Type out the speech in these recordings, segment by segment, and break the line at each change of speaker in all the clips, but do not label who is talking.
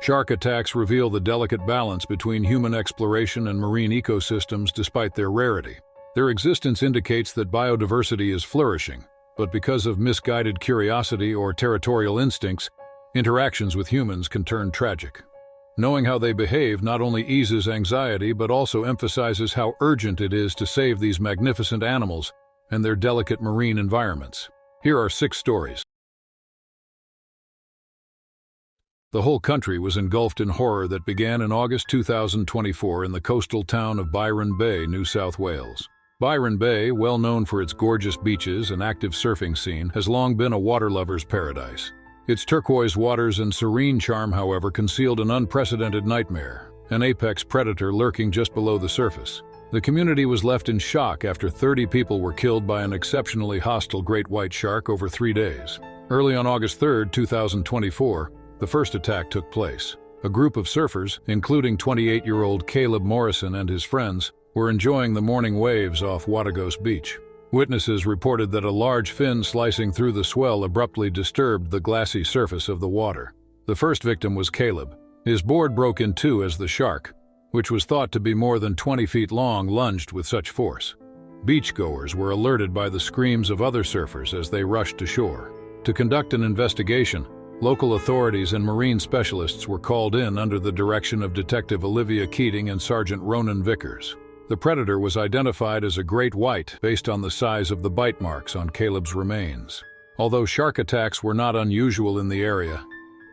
Shark attacks reveal the delicate balance between human exploration and marine ecosystems despite their rarity. Their existence indicates that biodiversity is flourishing, but because of misguided curiosity or territorial instincts, interactions with humans can turn tragic. Knowing how they behave not only eases anxiety but also emphasizes how urgent it is to save these magnificent animals and their delicate marine environments. Here are 6 stories. The whole country was engulfed in horror that began in August 2024 in the coastal town of Byron Bay, New South Wales. Byron Bay, well known for its gorgeous beaches and active surfing scene, has long been a water lover's paradise. Its turquoise waters and serene charm, however, concealed an unprecedented nightmare, an apex predator lurking just below the surface. The community was left in shock after 30 people were killed by an exceptionally hostile great white shark over 3 days. Early on August 3, 2024, the first attack took place. A group of surfers, including 28-year-old Caleb Morrison and his friends, were enjoying the morning waves off Wategos Beach. Witnesses reported that a large fin slicing through the swell abruptly disturbed the glassy surface of the water. The first victim was Caleb. His board broke in two as the shark, which was thought to be more than 20 feet long, lunged with such force. Beachgoers were alerted by the screams of other surfers as they rushed to shore. To conduct an investigation, local authorities and marine specialists were called in under the direction of Detective Olivia Keating and Sergeant Ronan Vickers. The predator was identified as a great white based on the size of the bite marks on Caleb's remains. Although shark attacks were not unusual in the area,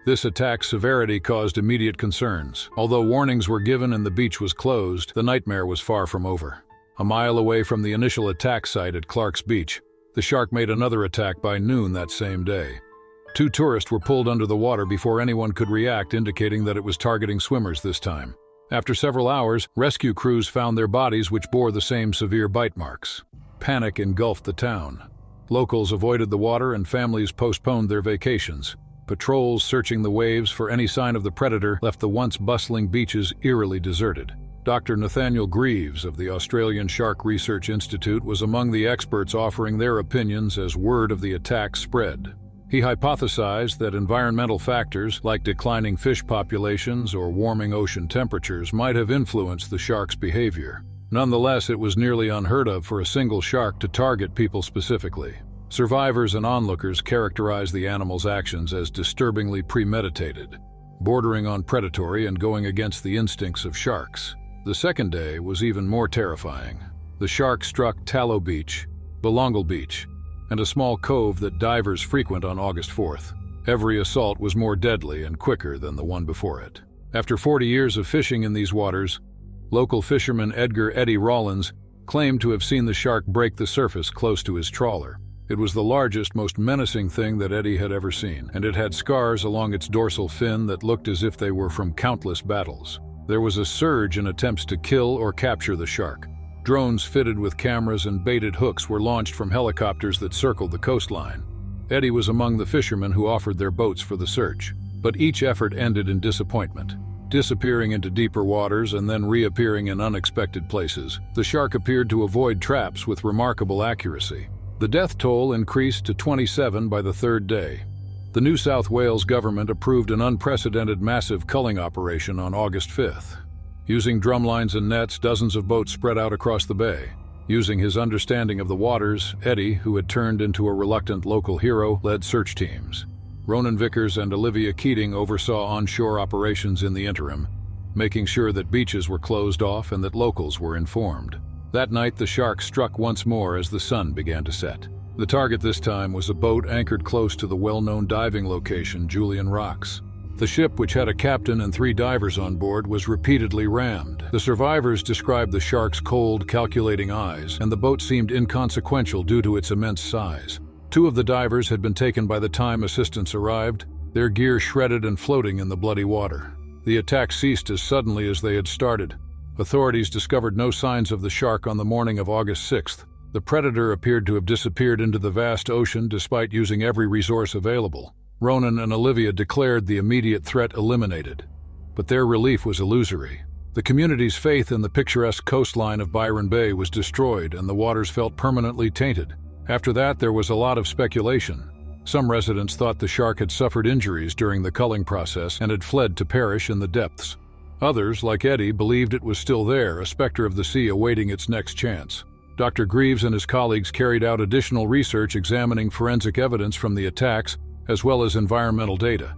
this attack's severity caused immediate concerns. Although warnings were given and the beach was closed, the nightmare was far from over. A mile away from the initial attack site at Clark's Beach, the shark made another attack by noon that same day. 2 tourists were pulled under the water before anyone could react, indicating that it was targeting swimmers this time. After several hours, rescue crews found their bodies, which bore the same severe bite marks. Panic engulfed the town. Locals avoided the water and families postponed their vacations. Patrols searching the waves for any sign of the predator left the once bustling beaches eerily deserted. Dr. Nathaniel Greaves of the Australian Shark Research Institute was among the experts offering their opinions as word of the attack spread. He hypothesized that environmental factors like declining fish populations or warming ocean temperatures might have influenced the shark's behavior. Nonetheless, it was nearly unheard of for a single shark to target people specifically. Survivors and onlookers characterized the animal's actions as disturbingly premeditated, bordering on predatory and going against the instincts of sharks. The second day was even more terrifying. The shark struck Tallow Beach, Belongal Beach, and a small cove that divers frequent on August 4th. Every assault was more deadly and quicker than the one before it. After 40 years of fishing in these waters, local fisherman Edgar "Eddie" Rollins claimed to have seen the shark break the surface close to his trawler. It was the largest, most menacing thing that Eddie had ever seen, and it had scars along its dorsal fin that looked as if they were from countless battles. There was a surge in attempts to kill or capture the shark. Drones fitted with cameras and baited hooks were launched from helicopters that circled the coastline. Eddie was among the fishermen who offered their boats for the search, but each effort ended in disappointment. Disappearing into deeper waters and then reappearing in unexpected places, the shark appeared to avoid traps with remarkable accuracy. The death toll increased to 27 by the third day. The New South Wales government approved an unprecedented massive culling operation on August 5th. Using drumlines and nets, dozens of boats spread out across the bay. Using his understanding of the waters, Eddie, who had turned into a reluctant local hero, led search teams. Ronan Vickers and Olivia Keating oversaw onshore operations in the interim, making sure that beaches were closed off and that locals were informed. That night, the shark struck once more as the sun began to set. The target this time was a boat anchored close to the well-known diving location, Julian Rocks. The ship, which had a captain and 3 divers on board, was repeatedly rammed. The survivors described the shark's cold, calculating eyes, and the boat seemed inconsequential due to its immense size. 2 of the divers had been taken by the time assistance arrived, their gear shredded and floating in the bloody water. The attack ceased as suddenly as they had started. Authorities discovered no signs of the shark on the morning of August 6th. The predator appeared to have disappeared into the vast ocean despite using every resource available. Ronan and Olivia declared the immediate threat eliminated, but their relief was illusory. The community's faith in the picturesque coastline of Byron Bay was destroyed and the waters felt permanently tainted. After that, there was a lot of speculation. Some residents thought the shark had suffered injuries during the culling process and had fled to perish in the depths. Others, like Eddie, believed it was still there, a specter of the sea awaiting its next chance. Dr. Greaves and his colleagues carried out additional research examining forensic evidence from the attacks as well as environmental data.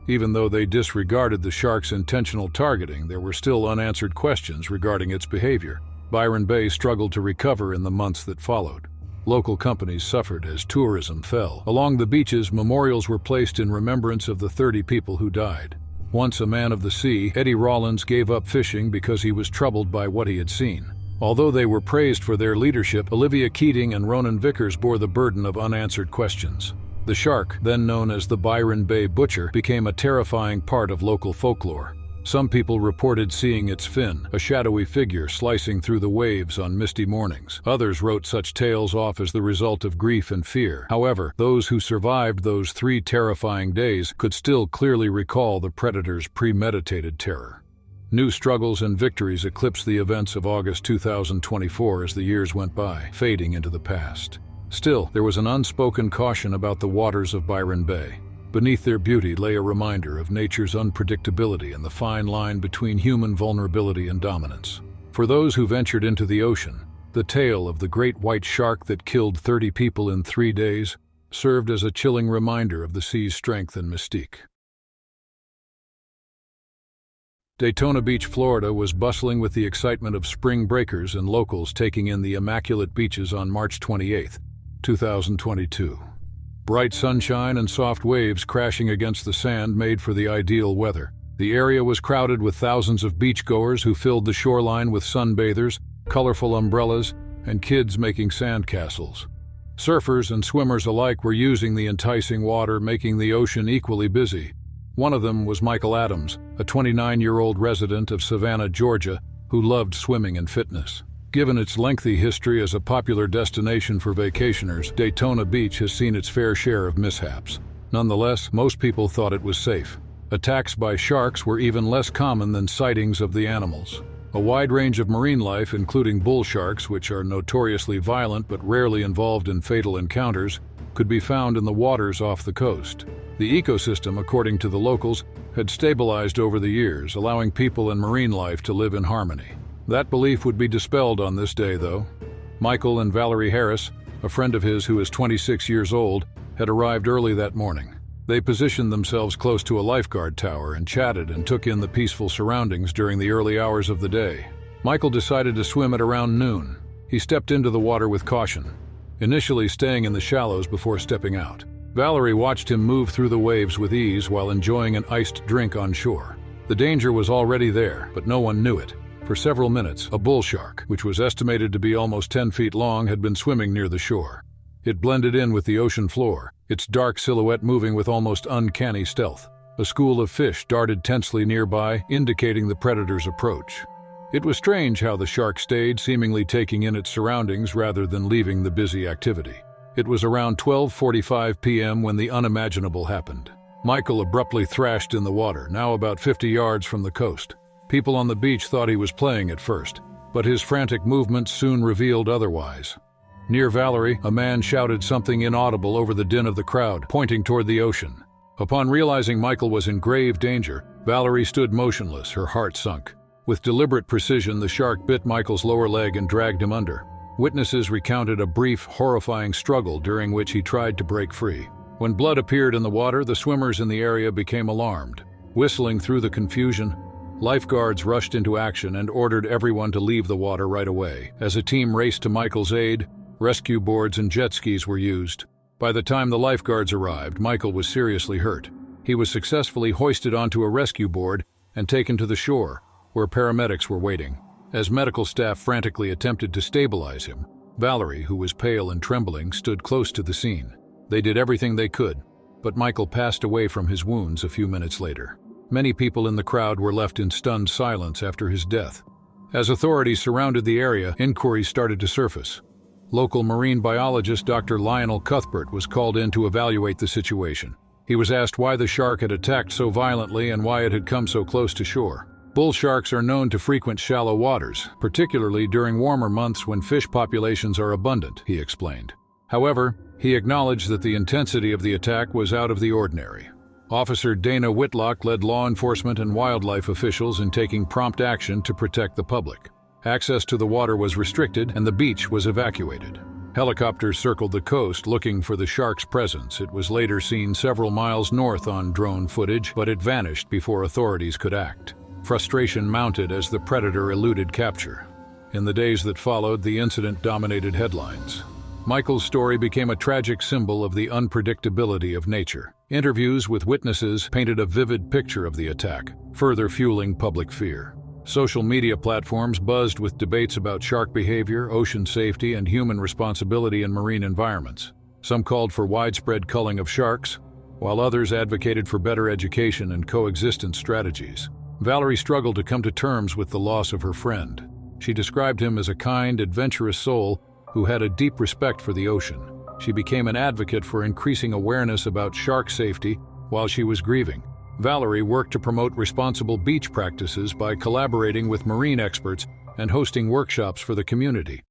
Even though they disregarded the shark's intentional targeting, there were still unanswered questions regarding its behavior. Byron Bay struggled to recover in the months that followed. Local companies suffered as tourism fell. Along the beaches, memorials were placed in remembrance of the 30 people who died. Once a man of the sea, Eddie Rollins gave up fishing because he was troubled by what he had seen. Although they were praised for their leadership, Olivia Keating and Ronan Vickers bore the burden of unanswered questions. The shark, then known as the Byron Bay Butcher, became a terrifying part of local folklore. Some people reported seeing its fin, a shadowy figure slicing through the waves on misty mornings. Others wrote such tales off as the result of grief and fear. However, those who survived those 3 terrifying days could still clearly recall the predator's premeditated terror. New struggles and victories eclipsed the events of August 2024 as the years went by, fading into the past. Still, there was an unspoken caution about the waters of Byron Bay. Beneath their beauty lay a reminder of nature's unpredictability and the fine line between human vulnerability and dominance. For those who ventured into the ocean, the tale of the great white shark that killed 30 people in 3 days served as a chilling reminder of the sea's strength and mystique. Daytona Beach, Florida was bustling with the excitement of spring breakers and locals taking in the immaculate beaches on March 28, 2022. Bright sunshine and soft waves crashing against the sand made for the ideal weather. The area was crowded with thousands of beachgoers who filled the shoreline with sunbathers, colorful umbrellas, and kids making sandcastles. Surfers and swimmers alike were using the enticing water, making the ocean equally busy. One of them was Michael Adams, a 29-year-old resident of Savannah, Georgia, who loved swimming and fitness. Given its lengthy history as a popular destination for vacationers, Daytona Beach has seen its fair share of mishaps. Nonetheless, most people thought it was safe. Attacks by sharks were even less common than sightings of the animals. A wide range of marine life, including bull sharks, which are notoriously violent but rarely involved in fatal encounters, could be found in the waters off the coast. The ecosystem, according to the locals, had stabilized over the years, allowing people and marine life to live in harmony. That belief would be dispelled on this day, though. Michael and Valerie Harris, a friend of his who is 26 years old, had arrived early that morning. They positioned themselves close to a lifeguard tower and chatted and took in the peaceful surroundings during the early hours of the day. Michael decided to swim at around noon. He stepped into the water with caution, initially staying in the shallows before stepping out. Valerie watched him move through the waves with ease while enjoying an iced drink on shore. The danger was already there, but no one knew it. For several minutes, a bull shark, which was estimated to be almost 10 feet long, had been swimming near the shore. It blended in with the ocean floor, its dark silhouette moving with almost uncanny stealth. A school of fish darted tensely nearby, indicating the predator's approach. It was strange how the shark stayed, seemingly taking in its surroundings rather than leaving the busy activity. It was around 12:45 p.m. when the unimaginable happened. Michael abruptly thrashed in the water, now about 50 yards from the coast. People on the beach thought he was playing at first, but his frantic movements soon revealed otherwise. Near Valerie, a man shouted something inaudible over the din of the crowd, pointing toward the ocean. Upon realizing Michael was in grave danger, Valerie stood motionless, her heart sunk. With deliberate precision, the shark bit Michael's lower leg and dragged him under. Witnesses recounted a brief, horrifying struggle during which he tried to break free. When blood appeared in the water, the swimmers in the area became alarmed. Whistling through the confusion, lifeguards rushed into action and ordered everyone to leave the water right away. As a team raced to Michael's aid, rescue boards and jet skis were used. By the time the lifeguards arrived, Michael was seriously hurt. He was successfully hoisted onto a rescue board and taken to the shore, where paramedics were waiting. As medical staff frantically attempted to stabilize him, Valerie, who was pale and trembling, stood close to the scene. They did everything they could, but Michael passed away from his wounds a few minutes later. Many people in the crowd were left in stunned silence after his death. As authorities surrounded the area, inquiries started to surface. Local marine biologist Dr. Lionel Cuthbert was called in to evaluate the situation. He was asked why the shark had attacked so violently and why it had come so close to shore. Bull sharks are known to frequent shallow waters, particularly during warmer months when fish populations are abundant, he explained. However, He acknowledged that the intensity of the attack was out of the ordinary. Officer Dana Whitlock led law enforcement and wildlife officials in taking prompt action to protect the public. Access to the water was restricted and the beach was evacuated. Helicopters circled the coast looking for the shark's presence. It was later seen several miles north on drone footage, but it vanished before authorities could act. Frustration mounted as the predator eluded capture. In the days that followed, the incident dominated headlines. Michael's story became a tragic symbol of the unpredictability of nature. Interviews with witnesses painted a vivid picture of the attack, further fueling public fear. Social media platforms buzzed with debates about shark behavior, ocean safety, and human responsibility in marine environments. Some called for widespread culling of sharks, while others advocated for better education and coexistence strategies. Valerie struggled to come to terms with the loss of her friend. She described him as a kind, adventurous soul who had a deep respect for the ocean. She became an advocate for increasing awareness about shark safety while she was grieving. Valerie worked to promote responsible beach practices by collaborating with marine experts and hosting workshops for the community.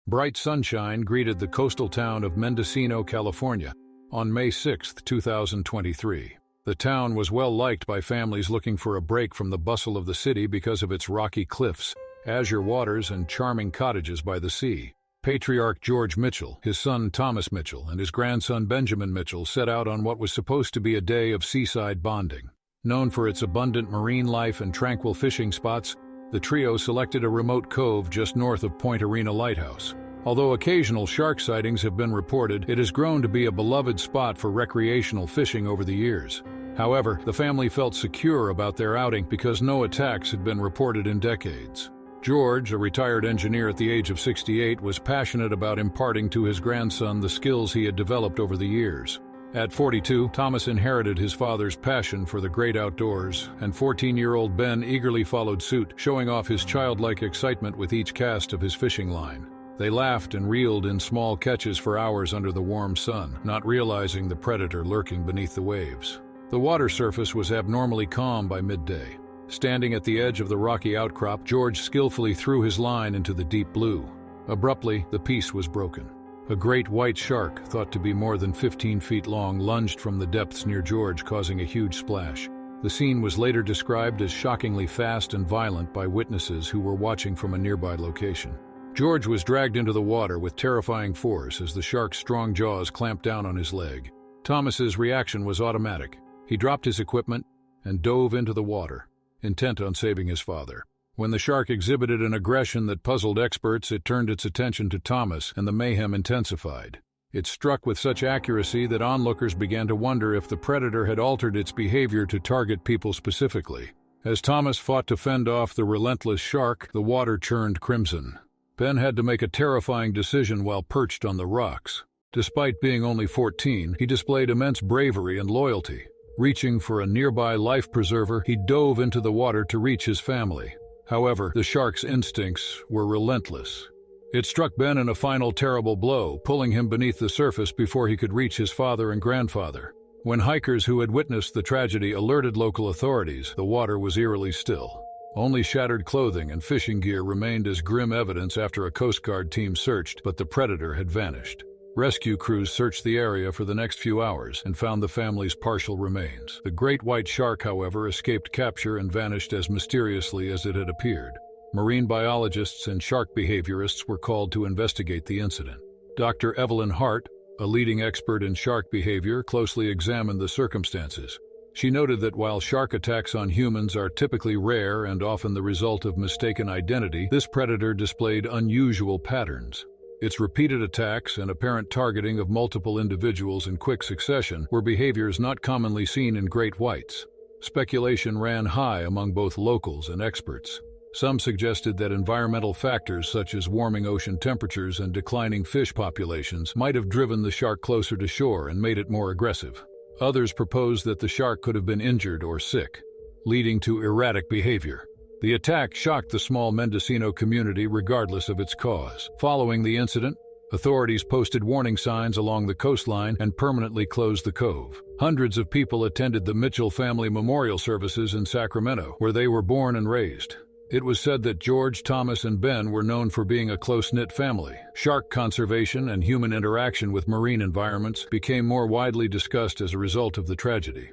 Bright sunshine greeted the coastal town of Mendocino, California, on May 6, 2023. The town was well liked by families looking for a break from the bustle of the city because of its rocky cliffs, azure waters, and charming cottages by the sea. Patriarch George Mitchell, his son Thomas Mitchell, and his grandson Benjamin Mitchell set out on what was supposed to be a day of seaside bonding. Known for its abundant marine life and tranquil fishing spots, the trio selected a remote cove just north of Point Arena Lighthouse. Although occasional shark sightings have been reported, it has grown to be a beloved spot for recreational fishing over the years. However, the family felt secure about their outing because no attacks had been reported in decades. George, a retired engineer at the age of 68, was passionate about imparting to his grandson the skills he had developed over the years. At 42, Thomas inherited his father's passion for the great outdoors, and 14-year-old Ben eagerly followed suit, showing off his childlike excitement with each cast of his fishing line. They laughed and reeled in small catches for hours under the warm sun, not realizing the predator lurking beneath the waves. The water surface was abnormally calm by midday. Standing at the edge of the rocky outcrop, George skillfully threw his line into the deep blue. Abruptly, the peace was broken. A great white shark, thought to be more than 15 feet long, lunged from the depths near George, causing a huge splash. The scene was later described as shockingly fast and violent by witnesses who were watching from a nearby location. George was dragged into the water with terrifying force as the shark's strong jaws clamped down on his leg. Thomas's reaction was automatic. He dropped his equipment and dove into the water, intent on saving his father. When the shark exhibited an aggression that puzzled experts, it turned its attention to Thomas, and the mayhem intensified. It struck with such accuracy that onlookers began to wonder if the predator had altered its behavior to target people specifically. As Thomas fought to fend off the relentless shark, the water churned crimson. Ben had to make a terrifying decision while perched on the rocks. Despite being only 14, he displayed immense bravery and loyalty. Reaching for a nearby life preserver, he dove into the water to reach his family. However, the shark's instincts were relentless. It struck Ben in a final terrible blow, pulling him beneath the surface before he could reach his father and grandfather. When hikers who had witnessed the tragedy alerted local authorities, the water was eerily still. Only shattered clothing and fishing gear remained as grim evidence after a Coast Guard team searched, but the predator had vanished. Rescue crews searched the area for the next few hours and found the family's partial remains. The great white shark, however, escaped capture and vanished as mysteriously as it had appeared. Marine biologists and shark behaviorists were called to investigate the incident. Dr. Evelyn Hart, a leading expert in shark behavior, closely examined the circumstances. She noted that while shark attacks on humans are typically rare and often the result of mistaken identity, this predator displayed unusual patterns. Its repeated attacks and apparent targeting of multiple individuals in quick succession were behaviors not commonly seen in great whites. Speculation ran high among both locals and experts. Some suggested that environmental factors such as warming ocean temperatures and declining fish populations might have driven the shark closer to shore and made it more aggressive. Others proposed that the shark could have been injured or sick, leading to erratic behavior. The attack shocked the small Mendocino community regardless of its cause. Following the incident, authorities posted warning signs along the coastline and permanently closed the cove. Hundreds of people attended the Mitchell family memorial services in Sacramento, where they were born and raised. It was said that George, Thomas, and Ben were known for being a close-knit family. Shark conservation and human interaction with marine environments became more widely discussed as a result of the tragedy.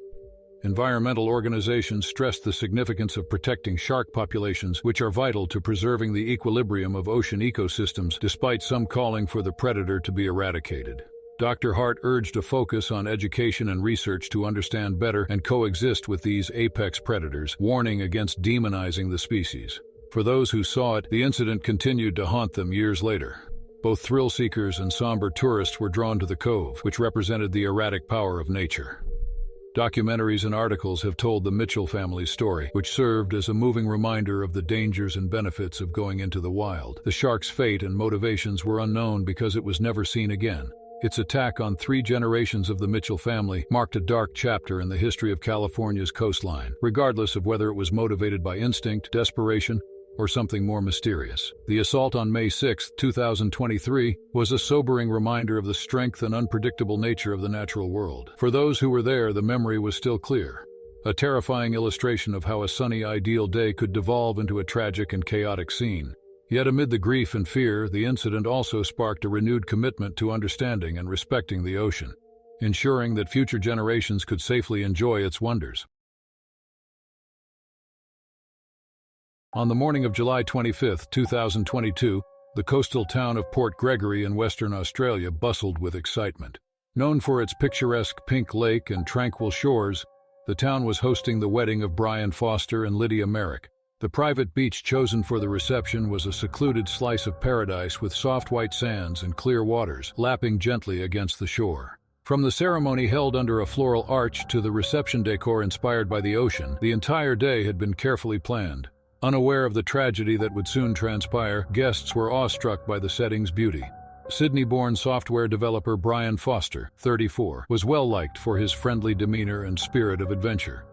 Environmental organizations stressed the significance of protecting shark populations, which are vital to preserving the equilibrium of ocean ecosystems, despite some calling for the predator to be eradicated. Dr. Hart urged a focus on education and research to understand better and coexist with these apex predators, warning against demonizing the species. For those who saw it, the incident continued to haunt them years later. Both thrill-seekers and somber tourists were drawn to the cove, which represented the erratic power of nature. Documentaries and articles have told the Mitchell family's story, which served as a moving reminder of the dangers and benefits of going into the wild. The shark's fate and motivations were unknown because it was never seen again. Its attack on 3 generations of the Mitchell family marked a dark chapter in the history of California's coastline, regardless of whether it was motivated by instinct, desperation, or something more mysterious. The assault on May 6, 2023, was a sobering reminder of the strength and unpredictable nature of the natural world. For those who were there, the memory was still clear. A terrifying illustration of how a sunny, ideal day could devolve into a tragic and chaotic scene. Yet amid the grief and fear, the incident also sparked a renewed commitment to understanding and respecting the ocean, ensuring that future generations could safely enjoy its wonders. On the morning of July 25, 2022, the coastal town of Port Gregory in Western Australia bustled with excitement. Known for its picturesque pink lake and tranquil shores, the town was hosting the wedding of Brian Foster and Lydia Merrick. The private beach chosen for the reception was a secluded slice of paradise with soft white sands and clear waters lapping gently against the shore. From the ceremony held under a floral arch to the reception decor inspired by the ocean, the entire day had been carefully planned. Unaware of the tragedy that would soon transpire, guests were awestruck by the setting's beauty. Sydney-born software developer Brian Foster, 34, was well-liked for his friendly demeanor and spirit of adventure.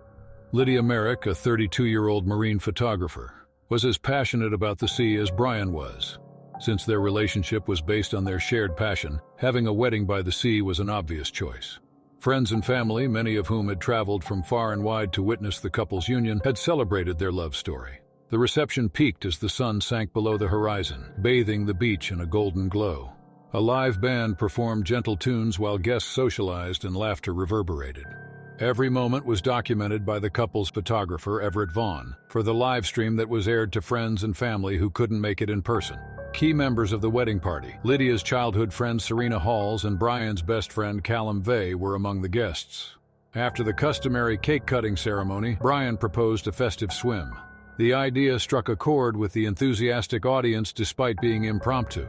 Lydia Merrick, a 32-year-old marine photographer, was as passionate about the sea as Brian was. Since their relationship was based on their shared passion, having a wedding by the sea was an obvious choice. Friends and family, many of whom had traveled from far and wide to witness the couple's union, had celebrated their love story. The reception peaked as the sun sank below the horizon, bathing the beach in a golden glow. A live band performed gentle tunes while guests socialized and laughter reverberated. Every moment was documented by the couple's photographer, Everett Vaughn, for the live stream that was aired to friends and family who couldn't make it in person. Key members of the wedding party, Lydia's childhood friend Serena Halls and Brian's best friend Callum Vey, were among the guests. After the customary cake-cutting ceremony, Brian proposed a festive swim. The idea struck a chord with the enthusiastic audience despite being impromptu.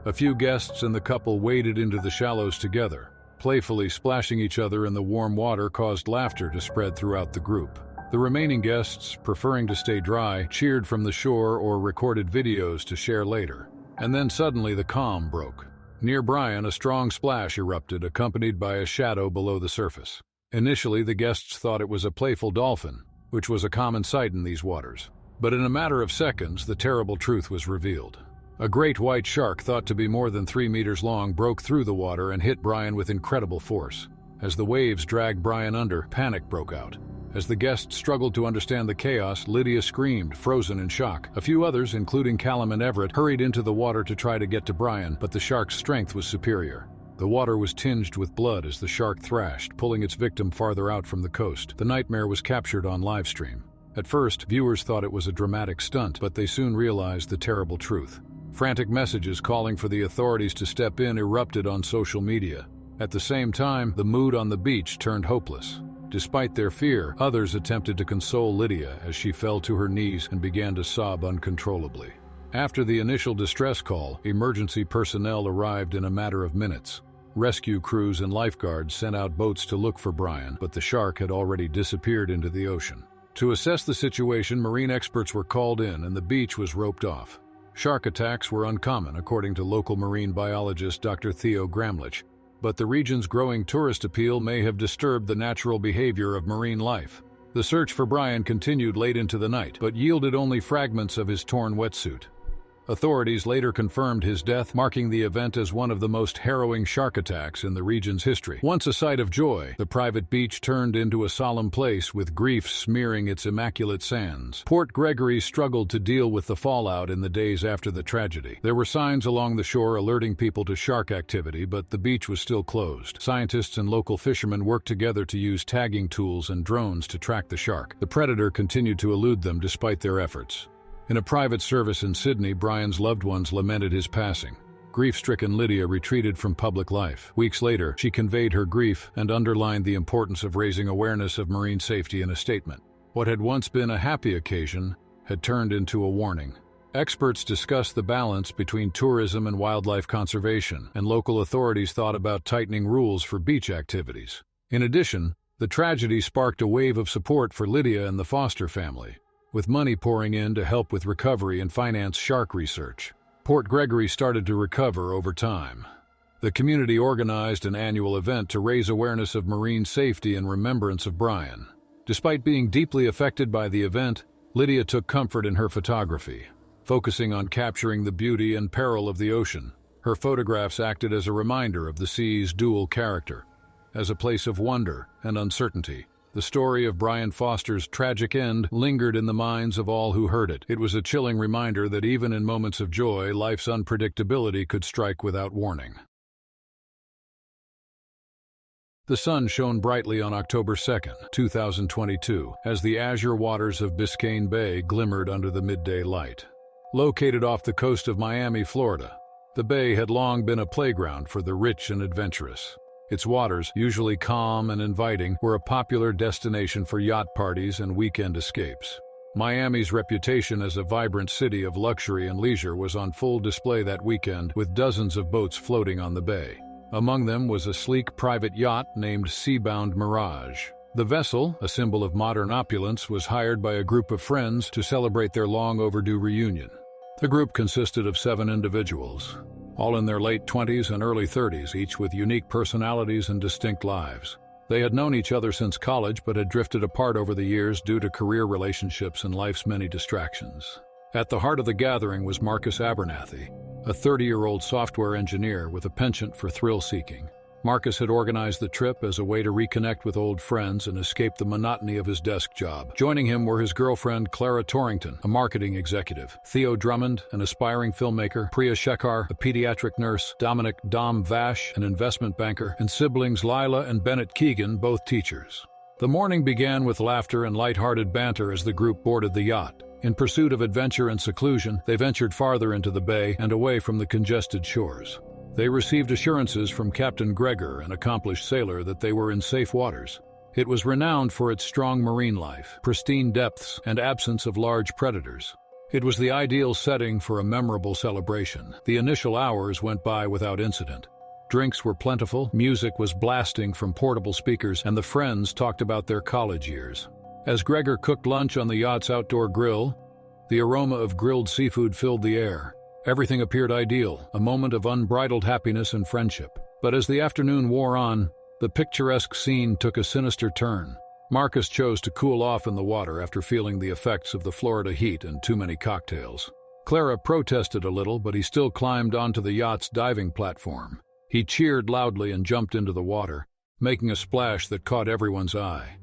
A few guests and the couple waded into the shallows together. Playfully splashing each other in the warm water caused laughter to spread throughout the group. The remaining guests, preferring to stay dry, cheered from the shore or recorded videos to share later. And then suddenly the calm broke. Near Brian, a strong splash erupted, accompanied by a shadow below the surface. Initially, the guests thought it was a playful dolphin, which was a common sight in these waters. But in a matter of seconds, the terrible truth was revealed. A great white shark, thought to be more than 3 meters long, broke through the water and hit Brian with incredible force. As the waves dragged Brian under, panic broke out. As the guests struggled to understand the chaos, Lydia screamed, frozen in shock. A few others, including Callum and Everett, hurried into the water to try to get to Brian, but the shark's strength was superior. The water was tinged with blood as the shark thrashed, pulling its victim farther out from the coast. The nightmare was captured on livestream. At first, viewers thought it was a dramatic stunt, but they soon realized the terrible truth. Frantic messages calling for the authorities to step in erupted on social media. At the same time, the mood on the beach turned hopeless. Despite their fear, others attempted to console Lydia as she fell to her knees and began to sob uncontrollably. After the initial distress call, emergency personnel arrived in a matter of minutes. Rescue crews and lifeguards sent out boats to look for Brian, but the shark had already disappeared into the ocean. To assess the situation, marine experts were called in and the beach was roped off. Shark attacks were uncommon, according to local marine biologist Dr. Theo Gramlich, but the region's growing tourist appeal may have disturbed the natural behavior of marine life. The search for Brian continued late into the night, but yielded only fragments of his torn wetsuit. Authorities later confirmed his death, marking the event as one of the most harrowing shark attacks in the region's history. Once a site of joy, the private beach turned into a solemn place with grief smearing its immaculate sands. Port Gregory struggled to deal with the fallout in the days after the tragedy. There were signs along the shore alerting people to shark activity, but the beach was still closed. Scientists and local fishermen worked together to use tagging tools and drones to track the shark. The predator continued to elude them despite their efforts. In a private service in Sydney, Brian's loved ones lamented his passing. Grief-stricken Lydia retreated from public life. Weeks later, she conveyed her grief and underlined the importance of raising awareness of marine safety in a statement. What had once been a happy occasion had turned into a warning. Experts discussed the balance between tourism and wildlife conservation, and local authorities thought about tightening rules for beach activities. In addition, the tragedy sparked a wave of support for Lydia and the Foster family, with money pouring in to help with recovery and finance shark research. Port Gregory started to recover over time. The community organized an annual event to raise awareness of marine safety in remembrance of Brian. Despite being deeply affected by the event, Lydia took comfort in her photography, focusing on capturing the beauty and peril of the ocean. Her photographs acted as a reminder of the sea's dual character, as a place of wonder and uncertainty. The story of Brian Foster's tragic end lingered in the minds of all who heard it. It was a chilling reminder that even in moments of joy, life's unpredictability could strike without warning. The sun shone brightly on October 2nd, 2022, as the azure waters of Biscayne Bay glimmered under the midday light. Located off the coast of Miami, Florida, the bay had long been a playground for the rich and adventurous. Its waters, usually calm and inviting, were a popular destination for yacht parties and weekend escapes. Miami's reputation as a vibrant city of luxury and leisure was on full display that weekend, with dozens of boats floating on the bay. Among them was a sleek private yacht named Seabound Mirage. The vessel, a symbol of modern opulence, was hired by a group of friends to celebrate their long-overdue reunion. The group consisted of 7 individuals, all in their late 20s and early 30s, each with unique personalities and distinct lives. They had known each other since college but had drifted apart over the years due to career relationships and life's many distractions. At the heart of the gathering was Marcus Abernathy, a 30-year-old software engineer with a penchant for thrill-seeking. Marcus had organized the trip as a way to reconnect with old friends and escape the monotony of his desk job. Joining him were his girlfriend Clara Torrington, a marketing executive, Theo Drummond, an aspiring filmmaker, Priya Shekhar, a pediatric nurse, Dominic Dom Vash, an investment banker, and siblings Lila and Bennett Keegan, both teachers. The morning began with laughter and light-hearted banter as the group boarded the yacht. In pursuit of adventure and seclusion, they ventured farther into the bay and away from the congested shores. They received assurances from Captain Gregor, an accomplished sailor, that they were in safe waters. It was renowned for its strong marine life, pristine depths, and absence of large predators. It was the ideal setting for a memorable celebration. The initial hours went by without incident. Drinks were plentiful, music was blasting from portable speakers, and the friends talked about their college years. As Gregor cooked lunch on the yacht's outdoor grill, the aroma of grilled seafood filled the air. Everything appeared ideal, a moment of unbridled happiness and friendship. But as the afternoon wore on, the picturesque scene took a sinister turn. Marcus chose to cool off in the water after feeling the effects of the Florida heat and too many cocktails. Clara protested a little, but he still climbed onto the yacht's diving platform. He cheered loudly and jumped into the water, making a splash that caught everyone's eye.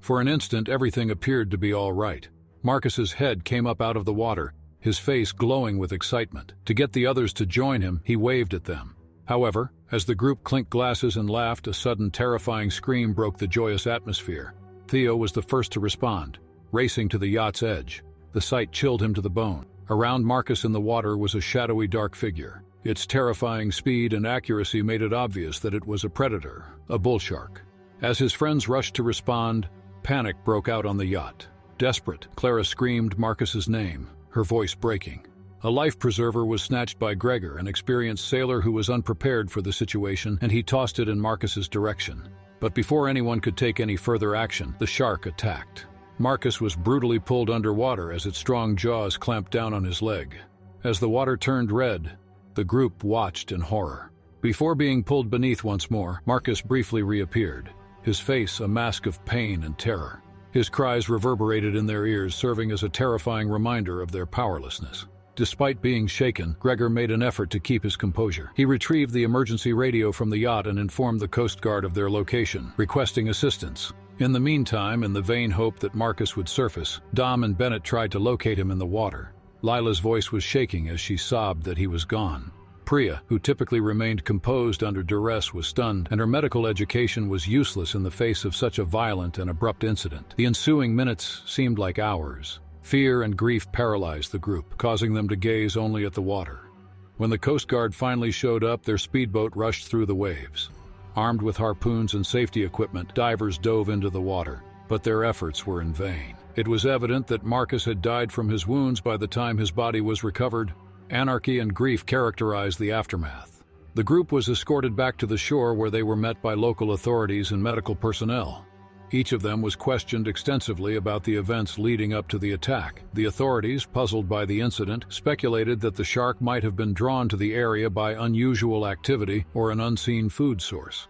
For an instant, everything appeared to be all right. Marcus's head came up out of the water, his face glowing with excitement. To get the others to join him, he waved at them. However, as the group clinked glasses and laughed, a sudden terrifying scream broke the joyous atmosphere. Theo was the first to respond, racing to the yacht's edge. The sight chilled him to the bone. Around Marcus in the water was a shadowy dark figure. Its terrifying speed and accuracy made it obvious that it was a predator, a bull shark. As his friends rushed to respond, panic broke out on the yacht. Desperate, Clara screamed Marcus's name, her voice breaking. A life preserver was snatched by Gregor, an experienced sailor who was unprepared for the situation, and he tossed it in Marcus's direction. But before anyone could take any further action, the shark attacked. Marcus was brutally pulled underwater as its strong jaws clamped down on his leg. As the water turned red, the group watched in horror. Before being pulled beneath once more, Marcus briefly reappeared, his face a mask of pain and terror. His cries reverberated in their ears, serving as a terrifying reminder of their powerlessness. Despite being shaken, Gregor made an effort to keep his composure. He retrieved the emergency radio from the yacht and informed the Coast Guard of their location, requesting assistance. In the meantime, in the vain hope that Marcus would surface, Dom and Bennett tried to locate him in the water. Lila's voice was shaking as she sobbed that he was gone. Priya, who typically remained composed under duress, was stunned, and her medical education was useless in the face of such a violent and abrupt incident. The ensuing minutes seemed like hours. Fear and grief paralyzed the group, causing them to gaze only at the water. When the Coast Guard finally showed up, their speedboat rushed through the waves. Armed with harpoons and safety equipment, divers dove into the water, but their efforts were in vain. It was evident that Marcus had died from his wounds by the time his body was recovered. Anarchy and grief characterized the aftermath. The group was escorted back to the shore where they were met by local authorities and medical personnel. Each of them was questioned extensively about the events leading up to the attack. The authorities, puzzled by the incident, speculated that the shark might have been drawn to the area by unusual activity or an unseen food source.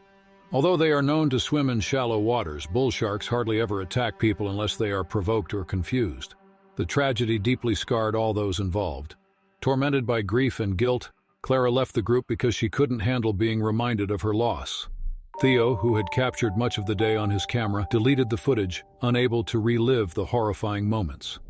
Although they are known to swim in shallow waters, bull sharks hardly ever attack people unless they are provoked or confused. The tragedy deeply scarred all those involved. Tormented by grief and guilt, Clara left the group because she couldn't handle being reminded of her loss. Theo, who had captured much of the day on his camera, deleted the footage, unable to relive the horrifying moments.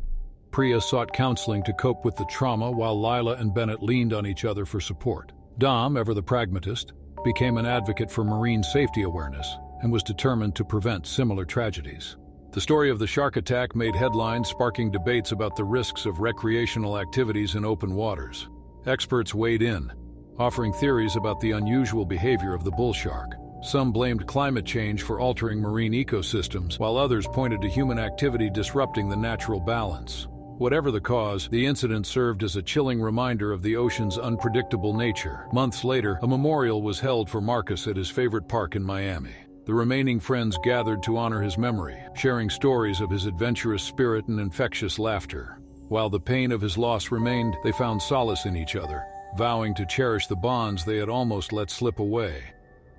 Priya sought counseling to cope with the trauma while Lila and Bennett leaned on each other for support. Dom, ever the pragmatist, became an advocate for marine safety awareness and was determined to prevent similar tragedies. The story of the shark attack made headlines, sparking debates about the risks of recreational activities in open waters. Experts weighed in, offering theories about the unusual behavior of the bull shark. Some blamed climate change for altering marine ecosystems, while others pointed to human activity disrupting the natural balance. Whatever the cause, the incident served as a chilling reminder of the ocean's unpredictable nature. Months later, a memorial was held for Marcus at his favorite park in Miami. The remaining friends gathered to honor his memory, sharing stories of his adventurous spirit and infectious laughter. While the pain of his loss remained, they found solace in each other, vowing to cherish the bonds they had almost let slip away.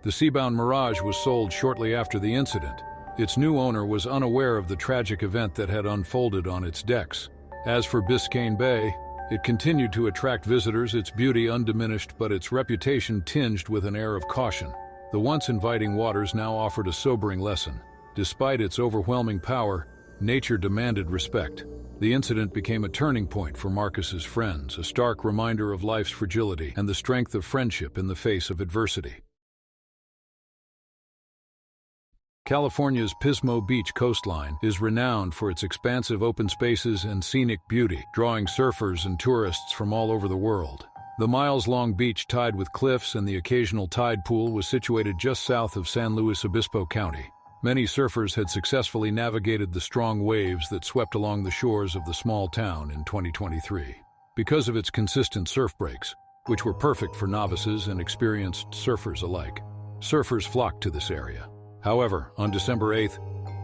The Seabound Mirage was sold shortly after the incident. Its new owner was unaware of the tragic event that had unfolded on its decks. As for Biscayne Bay, it continued to attract visitors, its beauty undiminished but its reputation tinged with an air of caution. The once inviting waters now offered a sobering lesson. Despite its overwhelming power, nature demanded respect. The incident became a turning point for Marcus's friends, a stark reminder of life's fragility and the strength of friendship in the face of adversity. California's Pismo Beach coastline is renowned for its expansive open spaces and scenic beauty, drawing surfers and tourists from all over the world. The miles-long beach tied with cliffs and the occasional tide pool was situated just south of San Luis Obispo County. Many surfers had successfully navigated the strong waves that swept along the shores of the small town in 2023. Because of its consistent surf breaks, which were perfect for novices and experienced surfers alike, surfers flocked to this area. However, on December 8th,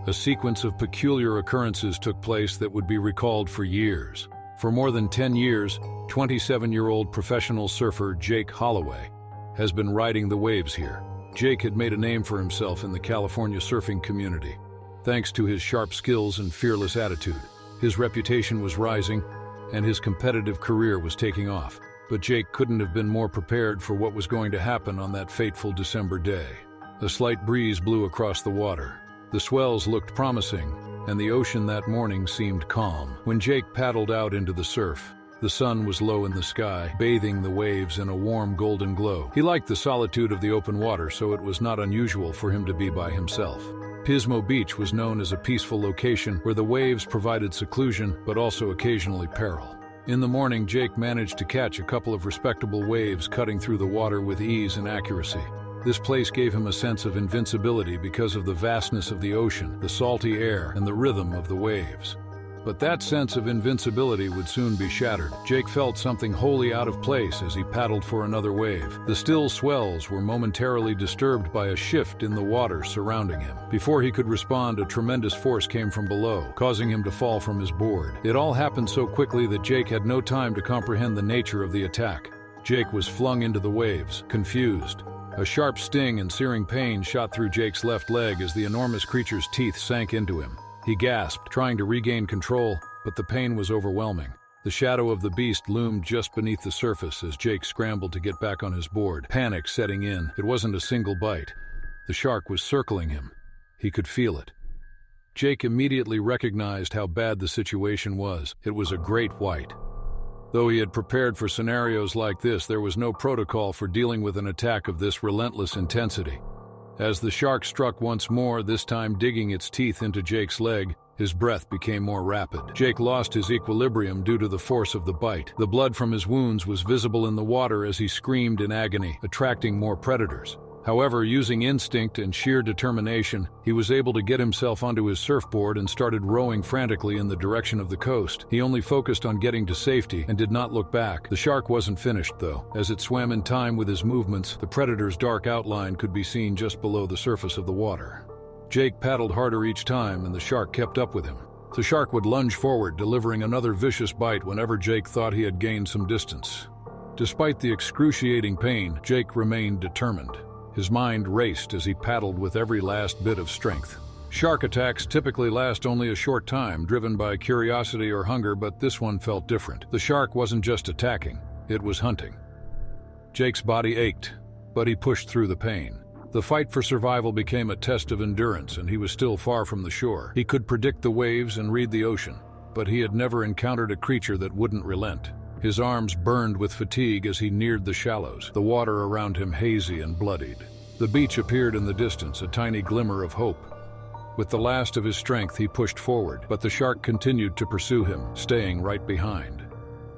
a sequence of peculiar occurrences took place that would be recalled for years. For more than 10 years, 27-year-old professional surfer Jake Holloway has been riding the waves here. Jake had made a name for himself in the California surfing community. Thanks to his sharp skills and fearless attitude, his reputation was rising and his competitive career was taking off. But Jake couldn't have been more prepared for what was going to happen on that fateful December day. A slight breeze blew across the water. The swells looked promising, and the ocean that morning seemed calm. When Jake paddled out into the surf, the sun was low in the sky, bathing the waves in a warm golden glow. He liked the solitude of the open water, so it was not unusual for him to be by himself. Pismo Beach was known as a peaceful location where the waves provided seclusion, but also occasionally peril. In the morning, Jake managed to catch a couple of respectable waves cutting through the water with ease and accuracy. This place gave him a sense of invincibility because of the vastness of the ocean, the salty air, and the rhythm of the waves. But that sense of invincibility would soon be shattered. Jake felt something wholly out of place as he paddled for another wave. The still swells were momentarily disturbed by a shift in the water surrounding him. Before he could respond, a tremendous force came from below, causing him to fall from his board. It all happened so quickly that Jake had no time to comprehend the nature of the attack. Jake was flung into the waves, confused. A sharp sting and searing pain shot through Jake's left leg as the enormous creature's teeth sank into him. He gasped, trying to regain control, but the pain was overwhelming. The shadow of the beast loomed just beneath the surface as Jake scrambled to get back on his board, panic setting in. It wasn't a single bite. The shark was circling him. He could feel it. Jake immediately recognized how bad the situation was. It was a great white. Though he had prepared for scenarios like this, there was no protocol for dealing with an attack of this relentless intensity. As the shark struck once more, this time digging its teeth into Jake's leg, his breath became more rapid. Jake lost his equilibrium due to the force of the bite. The blood from his wounds was visible in the water as he screamed in agony, attracting more predators. However, using instinct and sheer determination, he was able to get himself onto his surfboard and started rowing frantically in the direction of the coast. He only focused on getting to safety and did not look back. The shark wasn't finished, though. As it swam in time with his movements, the predator's dark outline could be seen just below the surface of the water. Jake paddled harder each time, and the shark kept up with him. The shark would lunge forward, delivering another vicious bite whenever Jake thought he had gained some distance. Despite the excruciating pain, Jake remained determined. His mind raced as he paddled with every last bit of strength. Shark attacks typically last only a short time, driven by curiosity or hunger, but this one felt different. The shark wasn't just attacking, it was hunting. Jake's body ached, but he pushed through the pain. The fight for survival became a test of endurance, and he was still far from the shore. He could predict the waves and read the ocean, but he had never encountered a creature that wouldn't relent. His arms burned with fatigue as he neared the shallows, the water around him hazy and bloodied. The beach appeared in the distance, a tiny glimmer of hope. With the last of his strength, he pushed forward, but the shark continued to pursue him, staying right behind.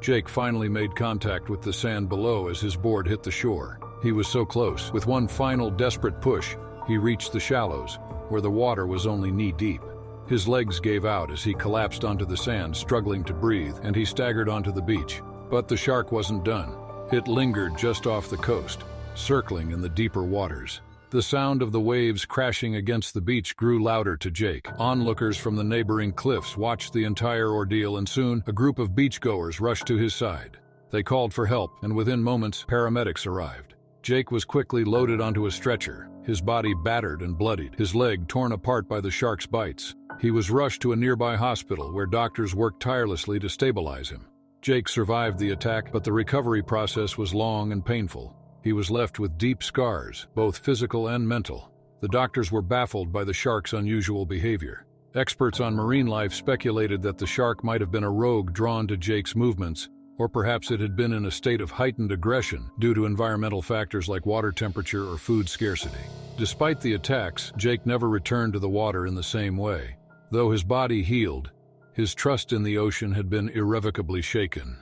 Jake finally made contact with the sand below as his board hit the shore. He was so close. With one final desperate push, he reached the shallows, where the water was only knee-deep. His legs gave out as he collapsed onto the sand, struggling to breathe, and he staggered onto the beach. But the shark wasn't done. It lingered just off the coast, circling in the deeper waters. The sound of the waves crashing against the beach grew louder to Jake. Onlookers from the neighboring cliffs watched the entire ordeal, and soon a group of beachgoers rushed to his side. They called for help, and within moments, paramedics arrived. Jake was quickly loaded onto a stretcher, his body battered and bloodied, his leg torn apart by the shark's bites. He was rushed to a nearby hospital where doctors worked tirelessly to stabilize him. Jake survived the attack, but the recovery process was long and painful. He was left with deep scars, both physical and mental. The doctors were baffled by the shark's unusual behavior. Experts on marine life speculated that the shark might have been a rogue drawn to Jake's movements, or perhaps it had been in a state of heightened aggression due to environmental factors like water temperature or food scarcity. Despite the attacks, Jake never returned to the water in the same way. Though his body healed, his trust in the ocean had been irrevocably shaken.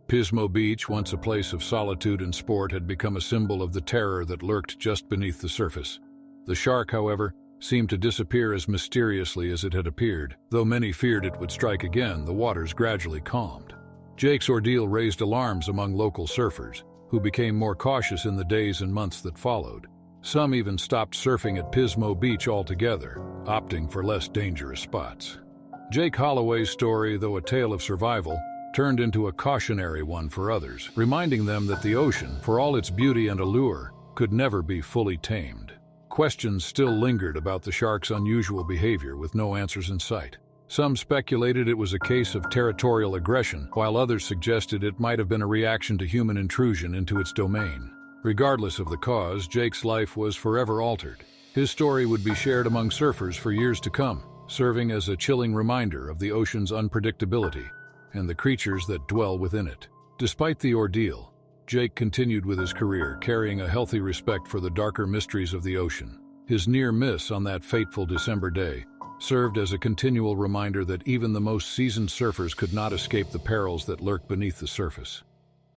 Pismo Beach, once a place of solitude and sport, had become a symbol of the terror that lurked just beneath the surface. The shark, however, seemed to disappear as mysteriously as it had appeared. Though many feared it would strike again, the waters gradually calmed. Jake's ordeal raised alarms among local surfers, who became more cautious in the days and months that followed. Some even stopped surfing at Pismo Beach altogether, opting for less dangerous spots. Jake Holloway's story, though a tale of survival, turned into a cautionary one for others, reminding them that the ocean, for all its beauty and allure, could never be fully tamed. Questions still lingered about the shark's unusual behavior, with no answers in sight. Some speculated it was a case of territorial aggression, while others suggested it might have been a reaction to human intrusion into its domain. Regardless of the cause, Jake's life was forever altered. His story would be shared among surfers for years to come, serving as a chilling reminder of the ocean's unpredictability and the creatures that dwell within it. Despite the ordeal, Jake continued with his career, carrying a healthy respect for the darker mysteries of the ocean. His near miss on that fateful December day served as a continual reminder that even the most seasoned surfers could not escape the perils that lurked beneath the surface.